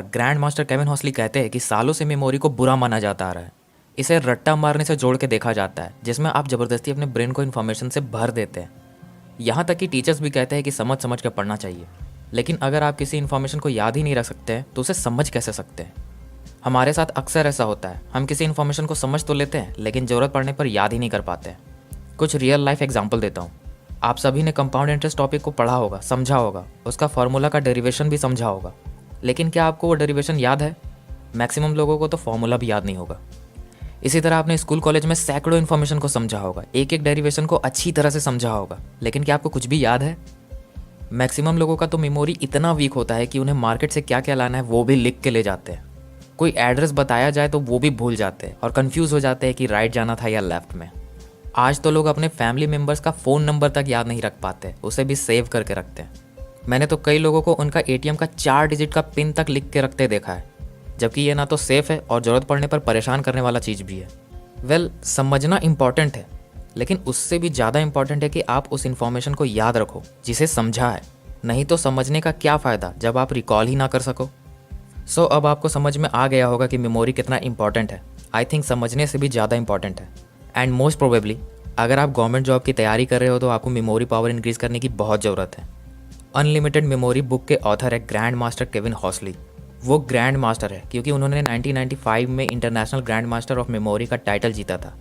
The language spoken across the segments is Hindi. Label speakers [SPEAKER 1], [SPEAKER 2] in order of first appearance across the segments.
[SPEAKER 1] ग्रैंड मास्टर केविन हॉस्ली कहते हैं कि सालों से मेमोरी को बुरा माना जाता आ रहा है। इसे रट्टा मारने से जोड़ के देखा जाता है, जिसमें आप ज़बरदस्ती अपने ब्रेन को इन्फॉर्मेशन से भर देते हैं। यहाँ तक कि टीचर्स भी कहते हैं कि समझ समझ के पढ़ना चाहिए, लेकिन अगर आप किसी इन्फॉर्मेशन को याद ही नहीं रख सकते हैं तो उसे समझ कैसे सकते हैं। हमारे साथ अक्सर ऐसा होता है, हम किसी इन्फॉर्मेशन को समझ तो लेते हैं लेकिन ज़रूरत पड़ने पर याद ही नहीं कर पाते हैं। कुछ रियल लाइफ एग्जाम्पल देता हूँ। आप सभी ने कंपाउंड इंटरेस्ट टॉपिक को पढ़ा होगा, समझा होगा, उसका फार्मूला का डेरिवेशन भी समझा होगा, लेकिन क्या आपको वो डेरिवेशन याद है? मैक्सिमम लोगों को तो फार्मूला भी याद नहीं होगा। इसी तरह आपने स्कूल कॉलेज में सैकड़ों इन्फॉर्मेशन को समझा होगा, एक एक डेरिवेशन को अच्छी तरह से समझा होगा, लेकिन क्या आपको कुछ भी याद है? मैक्सिमम लोगों का तो मेमोरी इतना वीक होता है कि उन्हें मार्केट से क्या क्या लाना है वो भी लिख के ले जाते हैं। कोई एड्रेस बताया जाए तो वो भी भूल जाते हैं और कंफ्यूज हो जाते हैं कि राइट जाना था या लेफ्ट में। आज तो लोग अपने फैमिली मेम्बर्स का फ़ोन नंबर तक याद नहीं रख पाते, उसे भी सेव करके रखते हैं। मैंने तो कई लोगों को उनका एटीएम का 4 डिजिट का पिन तक लिख के रखते देखा है, जबकि ये ना तो सेफ है और ज़रूरत पड़ने पर परेशान करने वाला चीज़ भी है। समझना इम्पॉर्टेंट है, लेकिन उससे भी ज़्यादा इम्पॉर्टेंट है कि आप उस इन्फॉर्मेशन को याद रखो जिसे समझा है। नहीं तो समझने का क्या फ़ायदा जब आप रिकॉल ही ना कर सको। अब आपको समझ में आ गया होगा कि मेमोरी कितना इंपॉर्टेंट है। आई थिंक समझने से भी ज़्यादा इंपॉर्टेंट है। एंड मोस्ट प्रोबेबली अगर आप गवर्नमेंट जॉब की तैयारी कर रहे हो तो आपको मेमोरी पावर इंक्रीज़ करने की बहुत ज़रूरत है। अनलिमिटेड मेमोरी बुक के ऑथर है ग्रैंड मास्टर केविन हॉस्ली। वो ग्रैंड मास्टर है क्योंकि उन्होंने 1995 में international grand master of memory का टाइटल जीता था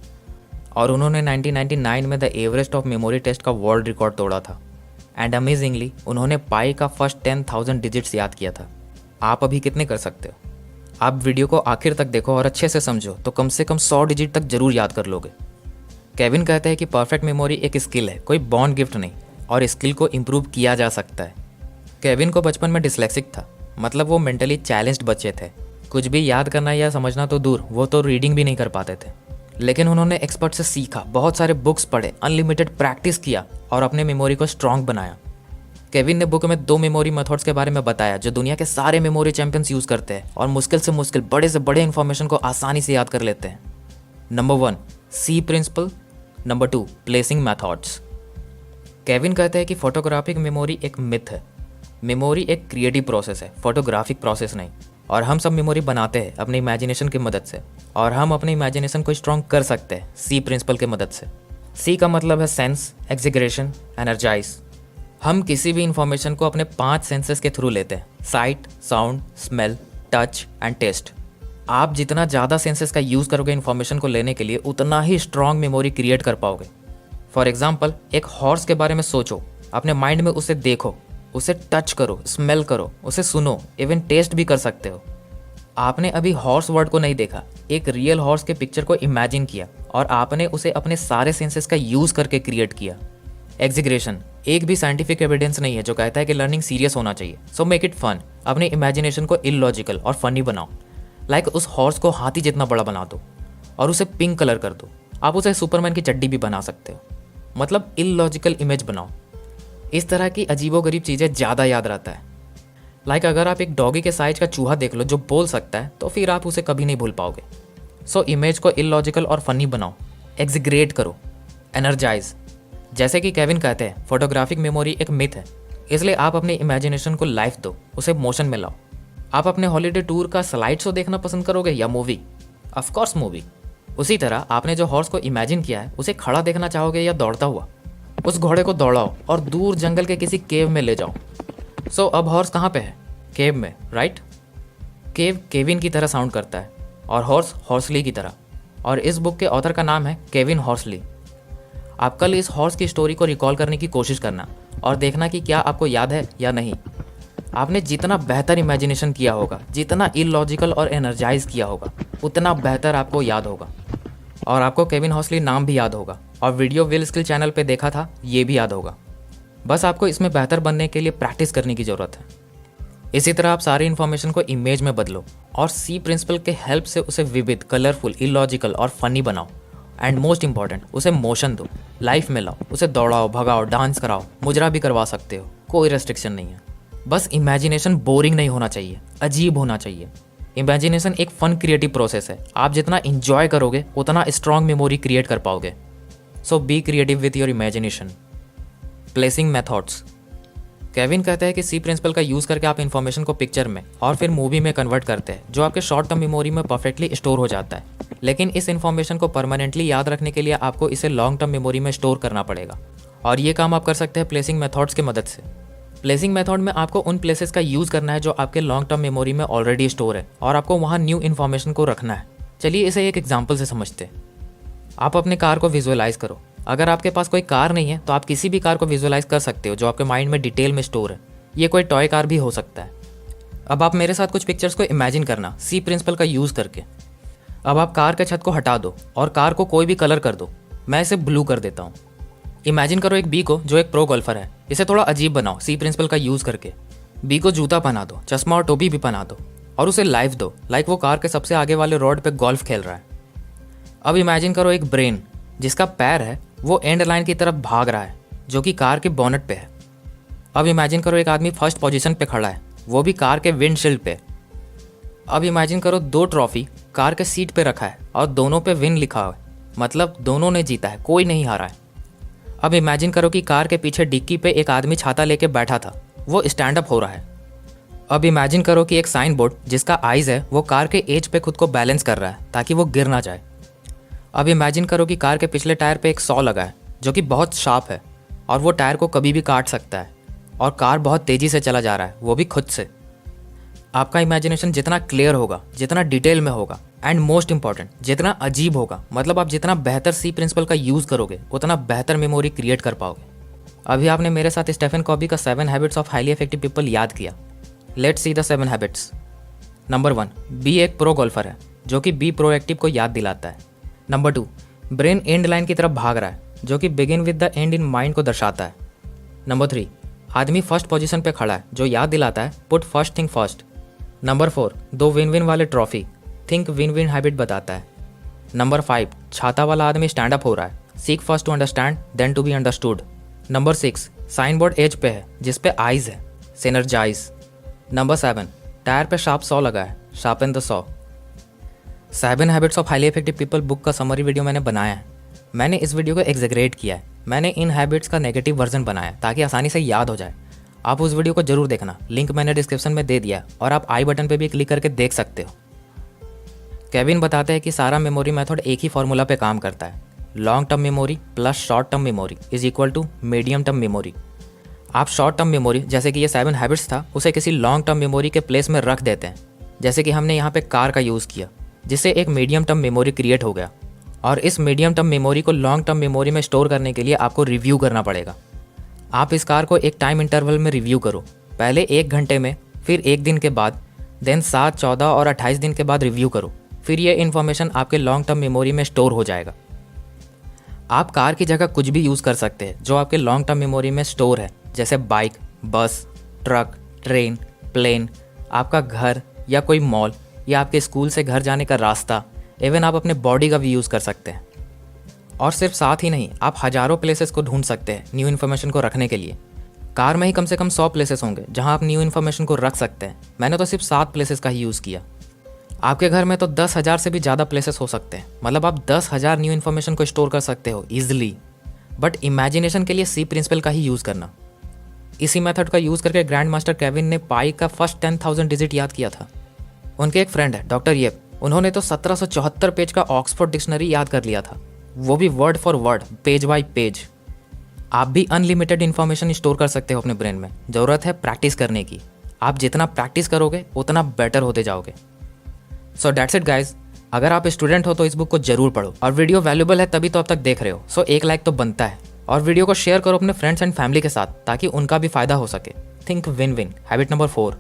[SPEAKER 1] और उन्होंने 1999 में the Everest of memory test का वर्ल्ड रिकॉर्ड तोड़ा था। एंड अमेजिंगली उन्होंने पाई का फर्स्ट 10,000 डिजिट्स याद किया था। आप अभी कितने कर सकते हो? आप वीडियो को आखिर तक देखो और अच्छे से समझो तो कम से कम 100 डिजिट तक जरूर याद कर लोगे। केविन कहते हैं कि परफेक्ट मेमोरी एक स्किल है, कोई बॉर्न गिफ्ट नहीं, और स्किल को इम्प्रूव किया जा सकता है। केविन को बचपन में डिस्लेक्सिक था, मतलब वो मेंटली चैलेंज्ड बच्चे थे। कुछ भी याद करना या समझना तो दूर, वो तो रीडिंग भी नहीं कर पाते थे। लेकिन उन्होंने एक्सपर्ट से सीखा, बहुत सारे बुक्स पढ़े, अनलिमिटेड प्रैक्टिस किया और अपने मेमोरी को स्ट्रॉन्ग बनाया। केविन ने बुक में 2 मेमोरी मेथड्स के बारे में बताया जो दुनिया के सारे मेमोरी चैंपियंस यूज़ करते हैं और मुश्किल से मुश्किल, बड़े से बड़े इंफॉर्मेशन को आसानी से याद कर लेते हैं। Number 1 SEE principle, number 2 placing methods. Kevin कहते हैं कि फोटोग्राफिक मेमोरी एक मिथ है। मेमोरी एक क्रिएटिव प्रोसेस है, फोटोग्राफिक प्रोसेस नहीं। और हम सब मेमोरी बनाते हैं अपनी इमेजिनेशन की मदद से, और हम अपनी इमेजिनेशन को स्ट्रॉन्ग कर सकते हैं सी प्रिंसिपल की मदद से। सी का मतलब है सेंस, एग्जीग्रेशन, एनर्जाइज। हम किसी भी इंफॉर्मेशन को अपने 5 सेंसेस के थ्रू लेते हैं, sight, sound, smell, touch and taste. आप जितना ज़्यादा सेंसेस का यूज़ करोगे इन्फॉर्मेशन को लेने के लिए, उतना ही स्ट्रॉन्ग मेमोरी क्रिएट कर पाओगे। फॉर एग्जाम्पल, एक हॉर्स के बारे में सोचो, अपने माइंड में उसे देखो, उसे टच करो, स्मेल करो, उसे सुनो, इवन टेस्ट भी कर सकते हो। आपने अभी हॉर्स वर्ड को नहीं देखा, एक रियल हॉर्स के पिक्चर को इमेजिन किया और आपने उसे अपने सारे सेंसेस का यूज़ करके क्रिएट किया। एग्जीग्रेशन, एक भी साइंटिफिक एविडेंस नहीं है जो कहता है कि लर्निंग सीरियस होना चाहिए। सो मेक इट फन, अपनी इमेजिनेशन को इलॉजिकल और फनी बनाओ। लाइक उस हॉर्स को हाथी जितना बड़ा बना दो और उसे पिंक कलर कर दो। आप उसे सुपरमैन की चड्डी भी बना सकते हो, मतलब इलॉजिकल इमेज बनाओ। इस तरह की अजीबोगरीब चीज़ें ज़्यादा याद रहता है। लाइक अगर आप एक डॉगी के साइज का चूहा देख लो जो बोल सकता है, तो फिर आप उसे कभी नहीं भूल पाओगे। सो इमेज को इलॉजिकल और फनी बनाओ, एग्जीग्रेट करो, एनर्जाइज। जैसे कि केविन कहते हैं, फोटोग्राफिक मेमोरी एक मिथ है, इसलिए आप अपने इमेजिनेशन को लाइफ दो, उसे मोशन में लाओ। आप अपने हॉलीडे टूर का स्लाइड शो देखना पसंद करोगे या मूवी? Of course movie. उसी तरह आपने जो हॉर्स को इमेजिन किया है, उसे खड़ा देखना चाहोगे या दौड़ता हुआ? उस घोड़े को दौड़ाओ और दूर जंगल के किसी केव में ले जाओ। अब हॉर्स कहाँ पे है? केव में, राइट? केव केविन की तरह साउंड करता है और हॉर्स हॉर्सली की तरह। और इस बुक के ऑथर का नाम है केविन हॉर्सली। आप कल इस हॉर्स की स्टोरी को रिकॉल करने की कोशिश करना और देखना कि क्या आपको याद है या नहीं। आपने जितना बेहतर इमेजिनेशन किया होगा, जितना इलॉजिकल और एनर्जाइज किया होगा, उतना बेहतर आपको याद होगा। और आपको केविन हॉस्ली नाम भी याद होगा और वीडियो विल स्किल चैनल पे देखा था, ये भी याद होगा। बस आपको इसमें बेहतर बनने के लिए प्रैक्टिस करने की ज़रूरत है। इसी तरह आप सारी इन्फॉर्मेशन को इमेज में बदलो और सी प्रिंसिपल के हेल्प से उसे विविध, कलरफुल, इलॉजिकल और फनी बनाओ। एंड मोस्ट इंपॉर्टेंट, उसे मोशन दो, लाइफ में लाओ, उसे दौड़ाओ, भगाओ, डांस कराओ, मुजरा भी करवा सकते हो, कोई रेस्ट्रिक्शन नहीं है। बस इमेजिनेशन बोरिंग नहीं होना चाहिए, अजीब होना चाहिए। इमेजिनेशन एक फन क्रिएटिव प्रोसेस है, आप जितना इंजॉय करोगे उतना स्ट्रॉन्ग मेमोरी क्रिएट कर पाओगे। So be creative with your imagination. Placing methods. Kevin कहता है कि सी प्रिंसिपल का यूज़ करके आप इन्फॉर्मेशन को पिक्चर में और फिर मूवी में कन्वर्ट करते हैं, जो आपके शॉर्ट टर्म मेमोरी में परफेक्टली स्टोर हो जाता है। लेकिन इस इन्फॉर्मेशन को परमानेंटली याद रखने के लिए आपको इसे लॉन्ग टर्म मेमोरी में स्टोर करना पड़ेगा, और ये काम आप कर सकते हैं प्लेसिंग मेथड्स की मदद से। प्लेसिंग मेथड में आपको उन प्लेसेस का यूज़ करना है जो आपके लॉन्ग टर्म मेमोरी में ऑलरेडी स्टोर है, और आपको वहाँ न्यू इन्फॉर्मेशन को रखना है। चलिए इसे एक एग्जाम्पल से समझते हैं। आप अपने कार को विजुअलाइज करो। अगर आपके पास कोई कार नहीं है तो आप किसी भी कार को विजुअलाइज कर सकते हो जो आपके माइंड में डिटेल में स्टोर है। ये कोई टॉय कार भी हो सकता है। अब आप मेरे साथ कुछ पिक्चर्स को इमेजिन करना सी प्रिंसिपल का यूज़ करके। अब आप कार के छत को हटा दो और कार को कोई भी कलर कर दो। मैं इसे ब्लू कर देता हूँ। इमेजिन करो एक बी को जो एक प्रो गोल्फर है। इसे थोड़ा अजीब बनाओ सी प्रिंसिपल का यूज़ करके। बी को जूता पहना दो, चश्मा और टोपी भी पहना दो, और उसे लाइव दो लाइक वो कार के सबसे आगे वाले रोड पे गोल्फ खेल रहा है। अब इमेजिन करो एक ब्रेन जिसका पैर है वो एंड लाइन की तरफ भाग रहा है जो कि कार के बोनट पे है। अब इमेजिन करो एक आदमी फर्स्ट पोजीशन पे खड़ा है, वो भी कार के विंडशील्ड पे। अब इमेजिन करो 2 ट्रॉफी कार के सीट पे रखा है और दोनों पे विन लिखा है, मतलब दोनों ने जीता है, कोई नहीं हारा है। अब इमेजिन करो कि कार के पीछे डिक्की पे एक आदमी छाता लेके बैठा था, वो स्टैंड अप हो रहा है। अब इमेजिन करो कि एक साइन बोर्ड जिसका आइज़ है वो कार के एज पे खुद को बैलेंस कर रहा है ताकि वो गिर ना जाए। अब इमेजिन करो कि कार के पिछले टायर पे एक सॉ लगा है जो कि बहुत शार्प है और वो टायर को कभी भी काट सकता है, और कार बहुत तेज़ी से चला जा रहा है, वो भी खुद से। आपका इमेजिनेशन जितना क्लियर होगा, जितना डिटेल में होगा, एंड मोस्ट इंपॉर्टेंट जितना अजीब होगा, मतलब आप जितना बेहतर सी प्रिंसिपल का यूज़ करोगे उतना बेहतर मेमोरी क्रिएट कर पाओगे। अभी आपने मेरे साथ स्टीफन कॉवी का 7 habits of highly effective people याद किया। Let's see the 7 habits. Number 1, bee एक प्रो गोल्फर है जो कि बी प्रोएक्टिव को याद दिलाता है। नंबर 2, ब्रेन एंड लाइन की तरफ भाग रहा है जो कि begin with the and in mind को दर्शाता है। नंबर 3, आदमी फर्स्ट पोजीशन पे खड़ा है जो याद दिलाता है put first thing first. Number 4, 2 win win वाले trophy think win win habit बताता है। नंबर 5, छाता वाला आदमी स्टैंड अप हो रहा है, seek first to understand then to be understood. Number 6, sign board edge पे है जिस पे आइज है, सिनर्जाइज। नंबर 7, टायर पे शार्प सॉ लगा है, sharpen the saw. 7 habits of highly effective people book का समरी वीडियो मैंने बनाया है। मैंने इस वीडियो को एग्जैगरेट किया है। मैंने इन हैबिट्स का नेगेटिव वर्जन बनाया ताकि आसानी से याद हो जाए। आप उस वीडियो को जरूर देखना, लिंक मैंने डिस्क्रिप्शन में दे दिया और आप आई बटन पे भी क्लिक करके देख सकते हो। केविन बताते हैं कि सारा मेमोरी मेथड एक ही फॉर्मूला पे काम करता है, long term memory plus short term memory is equal to medium term memory. आप शॉर्ट टर्म मेमोरी जैसे कि ये 7 हैबिट्स था उसे किसी लॉन्ग टर्म मेमोरी के प्लेस में रख देते हैं, जैसे कि हमने यहाँ पे कार का यूज़ किया, जिससे एक मीडियम टर्म मेमोरी क्रिएट हो गया। और इस मीडियम टर्म मेमोरी को लॉन्ग टर्म मेमोरी में स्टोर करने के लिए आपको रिव्यू करना पड़ेगा। आप इस कार को एक टाइम इंटरवल में रिव्यू करो, पहले 1 घंटे में, फिर 1 दिन के बाद, देन 7, 14 और 28 दिन के बाद रिव्यू करो। फिर ये इन्फॉर्मेशन आपके लॉन्ग टर्म मेमोरी में स्टोर हो जाएगा। आप कार की जगह कुछ भी यूज़ कर सकते हैं जो आपके लॉन्ग टर्म मेमोरी में स्टोर है, जैसे बाइक, बस, ट्रक, ट्रेन, प्लेन, आपका घर या कोई मॉल, या आपके स्कूल से घर जाने का रास्ता। इवन आप अपने बॉडी का भी यूज़ कर सकते हैं। और सिर्फ साथ ही नहीं, आप हज़ारों प्लेसेस को ढूंढ सकते हैं न्यू इन्फॉर्मेशन को रखने के लिए। कार में ही कम से कम 100 प्लेसेस होंगे जहां आप न्यू इन्फॉर्मेशन को रख सकते हैं। मैंने तो सिर्फ 7 प्लेसेस का ही यूज़ किया। आपके घर में तो 10,000 से भी ज़्यादा प्लेसेस हो सकते हैं, मतलब आप 10,000 न्यू इन्फॉर्मेशन को स्टोर कर सकते हो ईजिली। बट इमेजिनेशन के लिए सी प्रिंसिपल का ही यूज़ करना। इसी मेथड का यूज़ करके ग्रैंड मास्टर केविन ने पाई का फर्स्ट 10,000 डिजिट याद किया था। उनके एक फ्रेंड है डॉक्टर येप, उन्होंने तो 1774 पेज का ऑक्सफोर्ड डिक्शनरी याद कर लिया था, वो भी word for word, page bye page. आप भी अनलिमिटेड इन्फॉर्मेशन स्टोर कर सकते हो अपने ब्रेन में, ज़रूरत है प्रैक्टिस करने की। आप जितना प्रैक्टिस करोगे उतना बेटर होते जाओगे। So that's it guys. अगर आप स्टूडेंट हो तो इस बुक को जरूर पढ़ो, और वीडियो वैल्यूबल है तभी तो अब तक देख रहे हो, सो 1 लाइक तो बनता है। और वीडियो को शेयर करो अपने फ्रेंड्स एंड फैमिली के साथ ताकि उनका भी फायदा हो सके। Think win win. Habit number 4,